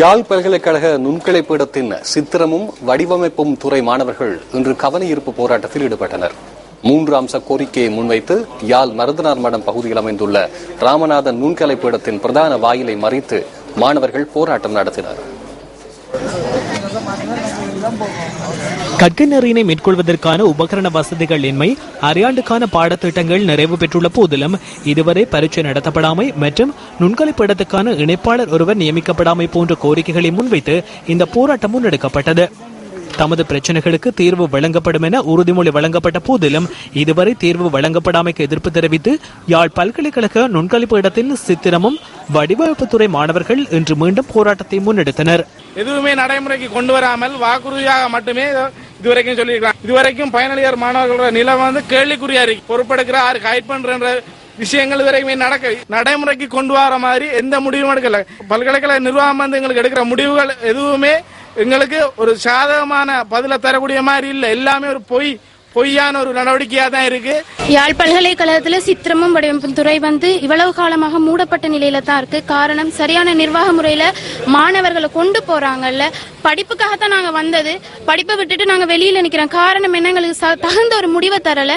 யாழ் பல்கலைக்கழக நுண்கலை பீடத்தின் சித்திரமும் வடிவமைப்பும் துறை மாணவர்கள் இன்று கவனஈர்ப்பு போராட்டத்தில் ஈடுபட்டனர். 3 அம்ச கோரிக்கையை முன்வைத்து யாழ் மருதனார் மடம் பகுதியில் அமைந்துள்ள ராமநாதன் நுண்கலை பீடத்தின் பிரதான வாயிலை மறித்து மாணவர்கள் போராட்டம் நடத்தினர். கற்கை நெறியினை மேற்கொள்வதற்கான உபகரண வசதிகள் இன்மை, அரையாண்டுக்கான பாடத்திட்டங்கள் நிறைவு பெற்றுள்ள போதிலும் இதுவரை பரீட்சை நடத்தப்படாமை மற்றும் நுண்கலை பீடத்துக்கான இணைப்பாளர் ஒருவர் நியமிக்கப்படாமை போன்ற கோரிக்கைகளை முன்வைத்து இந்த போராட்டம் முன்னெடுக்கப்பட்டது. தமது பிரச்சனைகளுக்கு தீர்வு வழங்கப்படும் என உறுதிமொழி வழங்கப்பட்ட போதிலும் இதுவரை தீர்வு வழங்கப்படாமைக்கு எதிர்ப்பு தெரிவித்து யாழ் பல்கலைக்கழக நுண்கலை பீடத்தின் சித்திரமும் வடிவமைப்புத்துறை மாணவர்கள் இன்று மீண்டும் போராட்டத்தை முன்னெடுத்தனர். எதுவுமே நடைமுறைக்கு கொண்டு வராமல் வாக்குறுதியாக மட்டுமே இதுவரைக்கும் சொல்லியிருக்கிறாங்க. இதுவரைக்கும் பயனாளியர் மாணவர்களோட நிலை கேள்விக்குறியா இருக்கு. பொறுப்பெடுக்கிற கைட் பண்ற விஷயங்கள் வரைக்குமே நடைமுறைக்கு கொண்டு வர மாதிரி எந்த முடிவும் எடுக்கல. பல்கலைக்கழக நிர்வாகம் எங்களுக்கு எடுக்கிற முடிவுகள் எதுவுமே எங்களுக்கு ஒரு சாதகமான பதில தரக்கூடிய மாதிரி இல்ல. எல்லாமே ஒரு பொய்யான ஒரு நடவடிக்கையா தான் இருக்கு. யாழ் பல்கலைக்கழகத்துல சித்திரமும் வடிவமைப்பும் துறை இவ்வளவு காலமாக மூடப்பட்ட நிலையில தான் இருக்கு. காரணம் சரியான நிர்வாக முறையில மாணவர்களை கொண்டு போறாங்கல்ல. படிப்புக்காகத்தான் நாங்க வந்தது, படிப்பை விட்டுட்டு நாங்க வெளியில நிக்கிறோம். காரணம் என்ன, எங்களுக்கு தகுந்த ஒரு முடிவை தரல.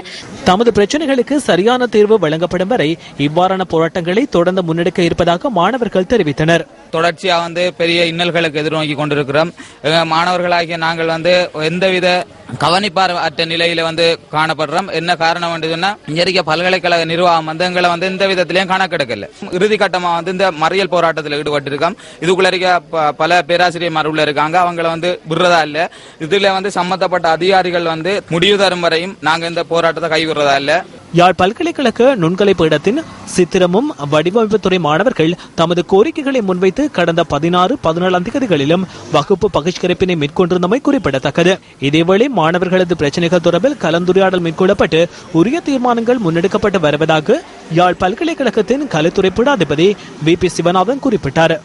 தமது பிரச்சனைகளுக்கு சரியான தீர்வு வழங்கப்படும் வரை இவ்வாறான போராட்டங்களை தொடர்ந்து முன்னெடுக்க இருப்பதாக மாணவர்கள் தெரிவித்தனர். தொடர்ச்சியா பெரிய இன்னல்களுக்கு எதிர்நோக்கி கொண்டிருக்கிறோம். மாணவர்களாகிய நாங்கள் எந்தவித கவனிப்பார் அற்ற நிலையில காணப்படுறோம். என்ன காரணம் சொன்னா, இங்க பல்கலைக்கழக நிர்வாகம் எங்களை எந்த விதத்திலையும் கணக்கெடுக்கல. இறுதி கட்டமா இந்த மறியல் போராட்டத்தில் ஈடுபட்டிருக்கோம். இதுக்குள்ள பல பேராசிரியர் உள்ள இருக்காங்க. அவங்களை விடுறதா இல்ல. இதுல சம்பந்தப்பட்ட அதிகாரிகள் முடிவு தரும் வரையும் நாங்க இந்த போராட்டத்தை கைவிடுறதா இல்ல. யாழ் பல்கலைக்கழக நுண்கலை பீடத்தின் சித்திரமும் வடிவமைப்புத்துறை மாணவர்கள் தமது கோரிக்கைகளை முன்வைத்து கடந்த 16, 17 தேதிகளிலும் வகுப்பு பகிஷ்கரிப்பினை மேற்கொண்டிருந்தமை குறிப்பிடத்தக்கது. இதேவேளை மாணவர்களது பிரச்சனைகள் தொடர்பில் கலந்துரையாடல் மேற்கொள்ளப்பட்டு உரிய தீர்மானங்கள் முன்னெடுக்கப்பட்டு வருவதாக யாழ் பல்கலைக்கழகத்தின் கலைத்துறை பீடாதிபதி VP சிவநாதன் குறிப்பிட்டார்.